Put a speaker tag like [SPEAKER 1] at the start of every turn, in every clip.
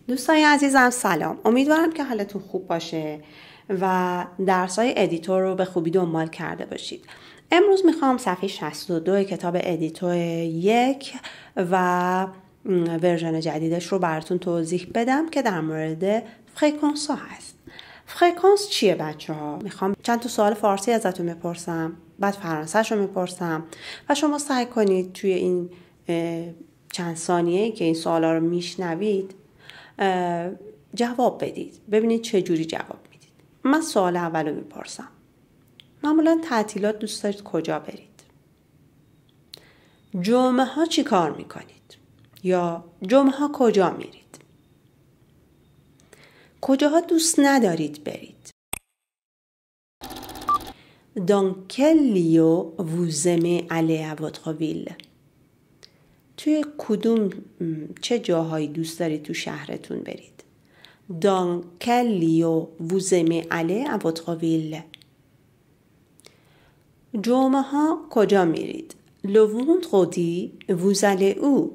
[SPEAKER 1] دوستای عزیزم سلام. امیدوارم که حالتون خوب باشه و درسای ادیتور رو به خوبی دنبال کرده باشید. امروز میخوام صفحه 62 کتاب ادیتور 1 و ورژن جدیدش رو براتون توضیح بدم که در مورد فرکانس ها هست. فرکانس چیه بچه ها؟ میخوام چند تا سوال فارسی ازتون میپرسم، بعد فرانسه‌ش رو میپرسم و شما سعی کنید توی این چند ثانیه‌ای که این سوالا رو میشنوید جواب بدید. ببینید چه جوری جواب میدید. من سوال اول رو میپرسم. معمولا تعطیلات دوست دارید کجا برید؟ جمعه ها چی کار میکنید؟ یا جمعه ها کجا میرید؟ کجاها دوست ندارید برید؟ Dans quel lieu vous aimez aller à votre ville? توی کدوم چه جاهایی دوست دارید تو شهرتون برید؟ Dans quel lieu vous aimez aller à votre ville? جمعه ها کجا میرید؟ Le vendredi vous allez où?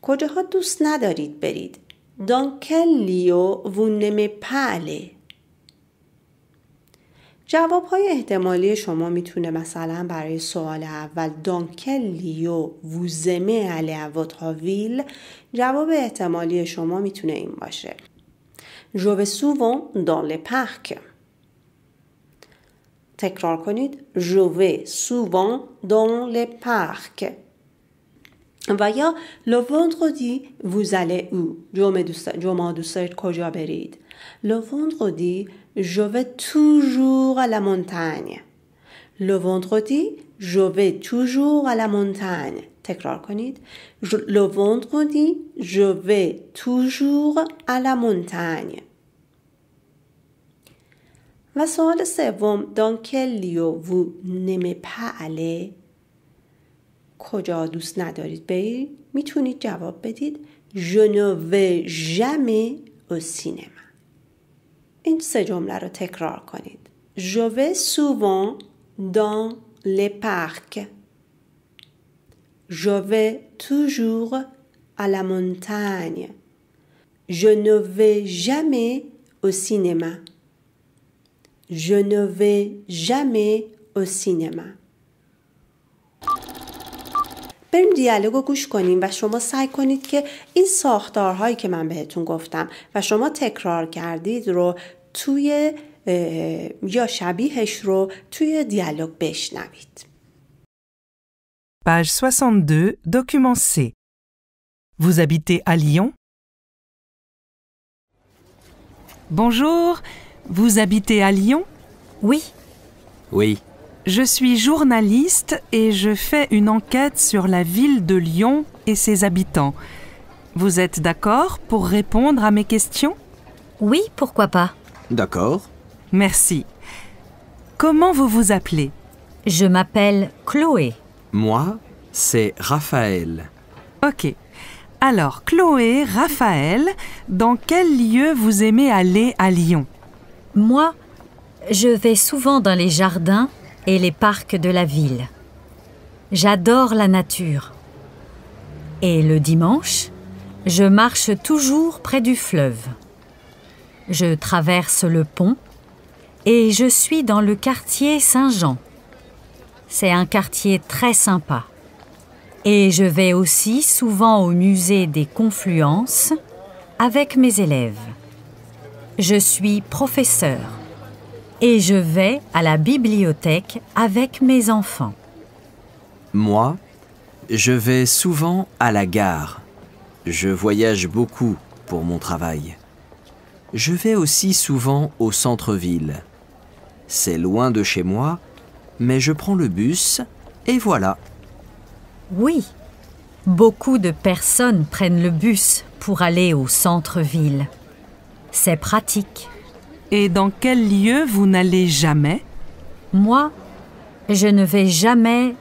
[SPEAKER 1] کجاها دوست ندارید برید؟ Dans quel lieu vous n'aimez pas aller? جواب‌های احتمالی شما میتونه مثلا برای سوال اول Dans quel lieu vous aimez aller à votre ville؟ جواب احتمالی شما میتونه این باشه Je vais souvent dans les parcs. تکرار کنید Je vais souvent dans les parcs. و یا Le vendredi vous allez où؟ جمعه دوست دارید کجا برید؟ Le vendredi je vais toujours à la montagne. Le vendredi je vais toujours à la montagne. تکرار کنید Le vendredi je vais toujours à la montagne. و سوال سوم Dans quel lieu vous n'aimez pas aller؟ کجا دوست ندارید برید؟ میتونید جواب بدید Je ne vais jamais au cinéma. این سه جمله رو تکرار کنید. Je vais souvent dans les parcs. Je vais toujours à la montagne. Je ne vais jamais au cinéma. Je ne vais jamais au cinéma. بریم دیالوگ رو گوش کنیم و شما سعی کنید که این ساختارهایی که من بهتون گفتم و شما تکرار کردید رو توی یا شبیهش رو توی دیالوگ بشنوید.
[SPEAKER 2] Page 62, document C. Vous habitez à Lyon? Bonjour, vous habitez à Lyon?
[SPEAKER 3] Oui.
[SPEAKER 4] Oui.
[SPEAKER 2] Je suis journaliste et je fais une enquête sur la ville de Lyon et ses habitants. Vous êtes d'accord pour répondre à mes questions?
[SPEAKER 3] Oui, pourquoi pas.
[SPEAKER 4] D'accord.
[SPEAKER 2] Merci. Comment vous vous appelez?
[SPEAKER 3] Je m'appelle Chloé.
[SPEAKER 4] Moi, c'est Raphaël.
[SPEAKER 2] Ok. Alors, Chloé, Raphaël, dans quel lieu vous aimez aller à Lyon?
[SPEAKER 3] Moi, je vais souvent dans les jardins et les parcs de la ville. J'adore la nature. Et le dimanche, je marche toujours près du fleuve. Je traverse le pont et je suis dans le quartier Saint-Jean. C'est un quartier très sympa. Et je vais aussi souvent au musée des Confluences avec mes élèves. Je suis professeur. Et je vais à la bibliothèque avec mes enfants.
[SPEAKER 4] Moi, je vais souvent à la gare. Je voyage beaucoup pour mon travail. Je vais aussi souvent au centre-ville. C'est loin de chez moi, mais je prends le bus et voilà.
[SPEAKER 3] Oui, beaucoup de personnes prennent le bus pour aller au centre-ville. C'est pratique.
[SPEAKER 2] Et dans quel lieu vous n'allez jamais?
[SPEAKER 3] Moi, je ne vais jamais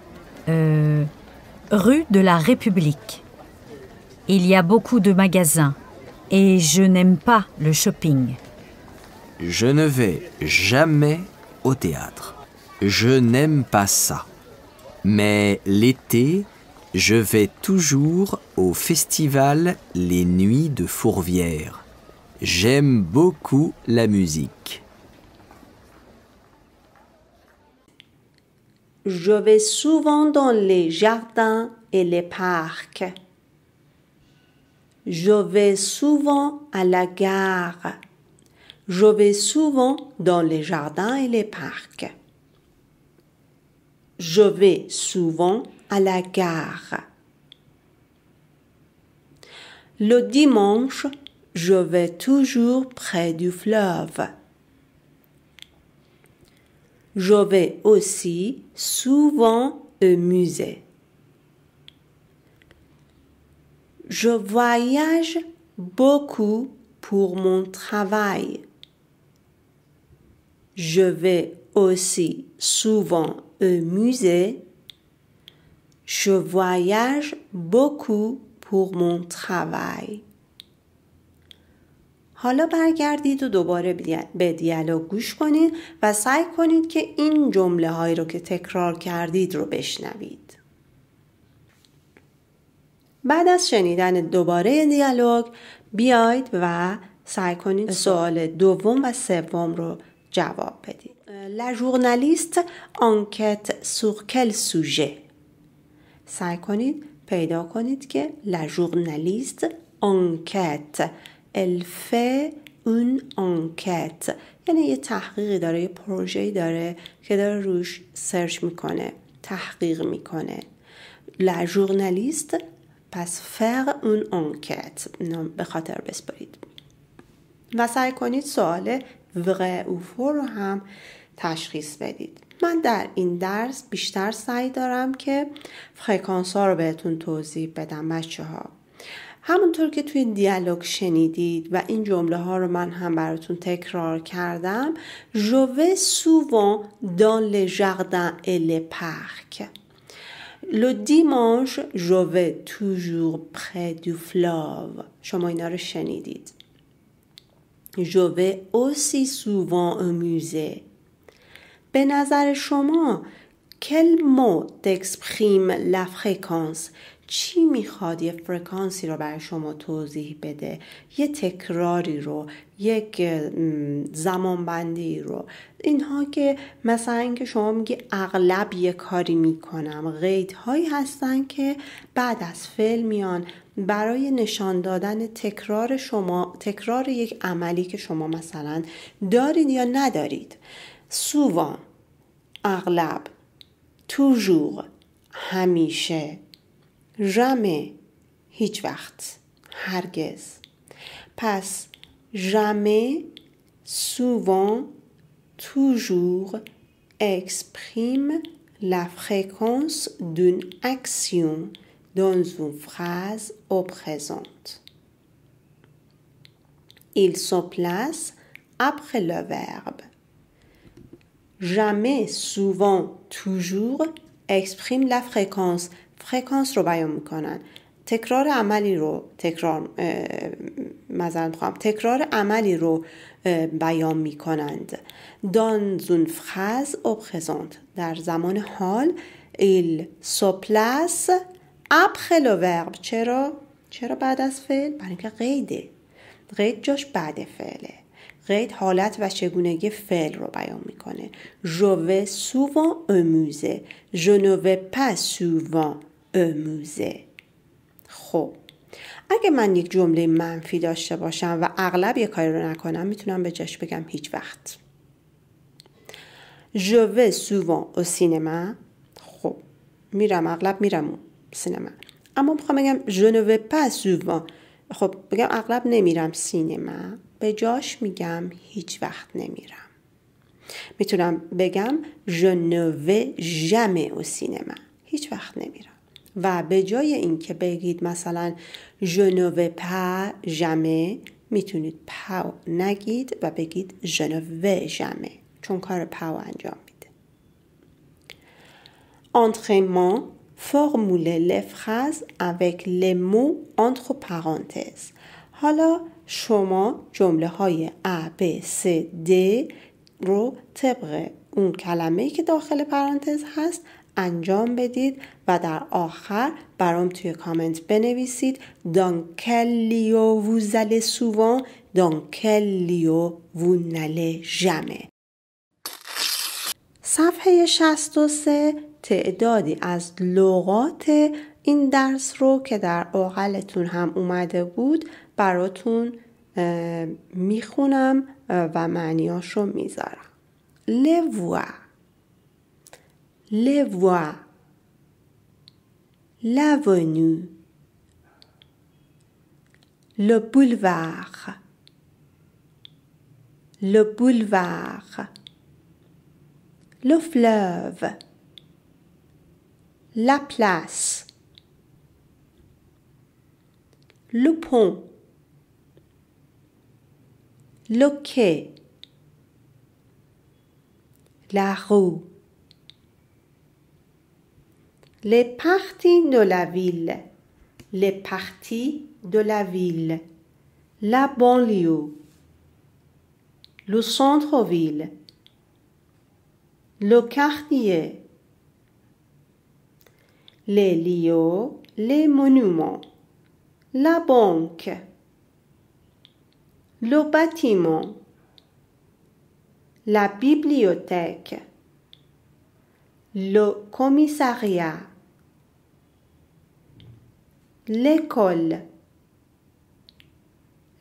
[SPEAKER 3] rue de la République. Il y a beaucoup de magasins et je n'aime pas le shopping.
[SPEAKER 4] Je ne vais jamais au théâtre. Je n'aime pas ça. Mais l'été, Je vais toujours au festival Les Nuits de Fourvière. J'aime beaucoup la musique.
[SPEAKER 1] Je vais souvent dans les jardins et les parcs. Je vais souvent à la gare. Je vais souvent dans les jardins et les parcs. Je vais souvent à la gare. Le dimanche, je vais toujours près du fleuve. Je vais aussi souvent au musée. Je voyage beaucoup pour mon travail. Je vais aussi souvent au musée. Je voyage beaucoup pour mon travail. حالا برگردید و دوباره به دیالوگ گوش کنید و سعی کنید که این جمله هایی رو که تکرار کردید رو بشنوید. بعد از شنیدن دوباره دیالوگ بیاید و سعی کنید سوال دوم و سوم رو جواب بدید. La journaliste enquête sur quel sujet؟ سعی کنید پیدا کنید که la journaliste enquête. Elle fait une enquête. یعنی یه تحقیقی داره، یه پروژه‌ای داره که داره روش سرچ میکنه، تحقیق میکنه. La journaliste پس faire une enquête. به خاطر بسپارید. و سعی کنید سوال vrai ou faux رو هم تشخیص بدید. من در این درس بیشتر سعی دارم که فرکانس ها رو بهتون توضیح بدم بچه ها. همونطور که توی دیالوگ شنیدید و این جمله ها رو من هم براتون تکرار کردم. Je vais souvent dans les jardins et les parcs. Le dimanche, je vais toujours près du fleuve. شما اینا رو شنیدید. Je vais aussi souvent au musée. به نظر شما quel mot t'exprime la fréquence؟ چی میخواد یه فرکانسی رو برای شما توضیح بده؟ یه تکراری رو، یک زمانبندی رو. اینها که مثلا اینکه شما میگی اغلب یه کاری میکنم، قیدهایی هستن که بعد از فعل میان برای نشان دادن تکرار شما، تکرار یک عملی که شما مثلا دارید یا ندارید. souvent، اغلب، toujours، همیشه، jamais، هیچ وقت، هرگز. پس jamais، souvent، toujours exprime la fréquence d'une action dans une phrase au présent. Il se place après le verbe. Jamais, souvent, toujours exprime la fréquence. فرکانس رو بیان میکنن. تکرار عملی رو تکرار عملی رو بیان میکنند. dans une phrase au présent. در زمان حال. il se place après le verbe. چرا بعد از فعل؟ برای اینکه قیده. قید جاش بعد فعله. قید حالت و چگونگی فعل رو بیان میکنه. je vais souvent au musée. je ne vais pas souvent au musée. خب اگه من یک جمله منفی داشته باشم و اغلب یک کاری رو نکنم میتونم به جاش بگم هیچ وقت. je vais souvent au cinéma. خب اغلب میرم سینما. اما میخوام بگم je ne vais pas souvent. خب بگم اغلب نمیرم سینما، به جاش میگم هیچ وقت نمیرم. میتونم بگم je ne vais jamais au cinéma. هیچ وقت نمیرم. و به جای این که بگید مثلا je ne vais pas jamais، میتونید پاو نگید و بگید je ne vais jamais، چون کار پاو انجام میده. entraînement، formuler les phrases avec les mots entre parenthèses. حالا شما جمله های A, B, C, D رو طبق اون کلمه‌ای که داخل پرانتز هست انجام بدید و در آخر برام توی کامنت بنویسید dans quel lieu vous allez souvent, dans quel lieu vous n'allez jamais. صفحه 63 تعدادی از لغات این درس رو که در اوغلتون هم اومده بود براتون میخونم و معنیاش رو میذارم. les voix, les voix, l'avenue, le boulevard, le boulevard, le fleuve, la place, le pont, le quai, la rue, les parties de la ville, les parties de la ville, la banlieue, le centre-ville, le quartier, les lieux, les monuments, la banque, le bâtiment, la bibliothèque, le commissariat, l'école,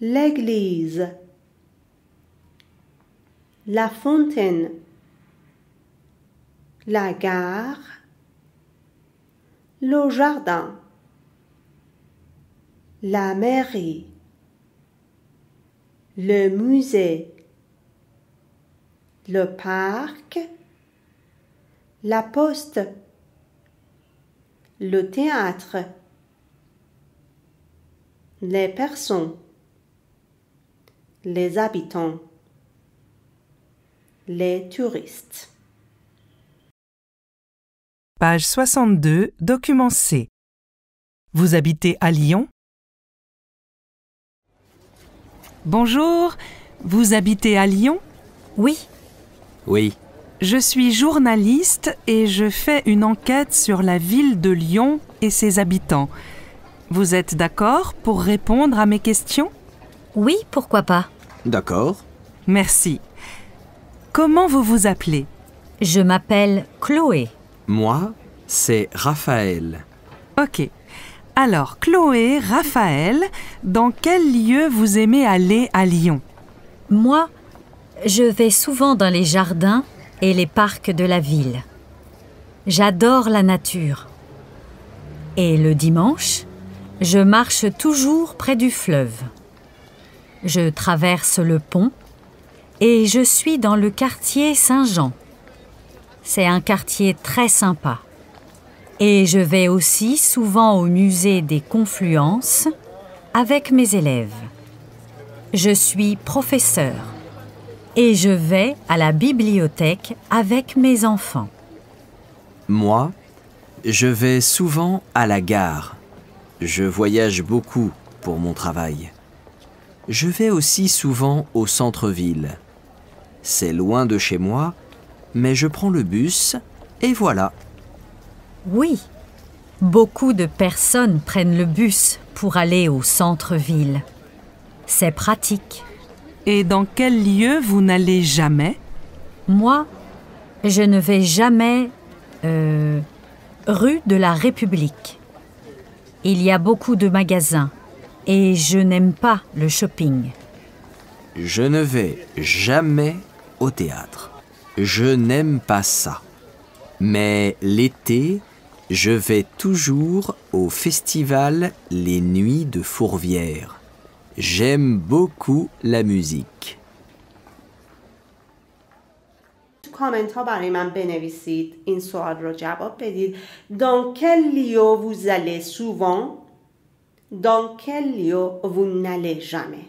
[SPEAKER 1] l'église, la fontaine, la gare, le jardin, la mairie, le musée, le parc, la poste, le théâtre, les personnes, les habitants, les touristes.
[SPEAKER 2] Page 62, document C. Vous habitez à Lyon? Bonjour, vous habitez à Lyon?
[SPEAKER 3] Oui,
[SPEAKER 4] Oui,
[SPEAKER 2] Je suis journaliste et je fais une enquête sur la ville de Lyon et ses habitants. Vous êtes d'accord pour répondre à mes questions?
[SPEAKER 3] oui, pourquoi pas.
[SPEAKER 4] d'accord.
[SPEAKER 2] Merci. Comment vous vous appelez?
[SPEAKER 3] Je m'appelle Chloé.
[SPEAKER 4] Moi, c'est Raphaël.
[SPEAKER 2] Ok. Alors, Chloé, Raphaël, dans quel lieu vous aimez aller à Lyon?
[SPEAKER 3] Moi, je vais souvent dans les jardins et les parcs de la ville. J'adore la nature. Et le dimanche, je marche toujours près du fleuve. Je traverse le pont et je suis dans le quartier Saint-Jean. C'est un quartier très sympa. Et je vais aussi souvent au musée des Confluences avec mes élèves. Je suis professeur et je vais à la bibliothèque avec mes enfants.
[SPEAKER 4] Moi, je vais souvent à la gare. Je voyage beaucoup pour mon travail. Je vais aussi souvent au centre-ville. C'est loin de chez moi, mais je prends le bus et voilà.
[SPEAKER 3] Oui, beaucoup de personnes prennent le bus pour aller au centre-ville. C'est pratique.
[SPEAKER 2] Et dans quel lieu vous n'allez jamais?
[SPEAKER 3] Moi, je ne vais jamais rue de la République. Il y a beaucoup de magasins et je n'aime pas le shopping.
[SPEAKER 4] Je ne vais jamais au théâtre. Je n'aime pas ça. Mais l'été, je vais toujours au festival Les Nuits de Fourvière. J'aime beaucoup la musique.
[SPEAKER 1] تو کامنت ها برای من بنویسید این سوال رو جواب بدید. Dans quel lieu vous allez souvent? Dans quel lieu vous n'allez jamais?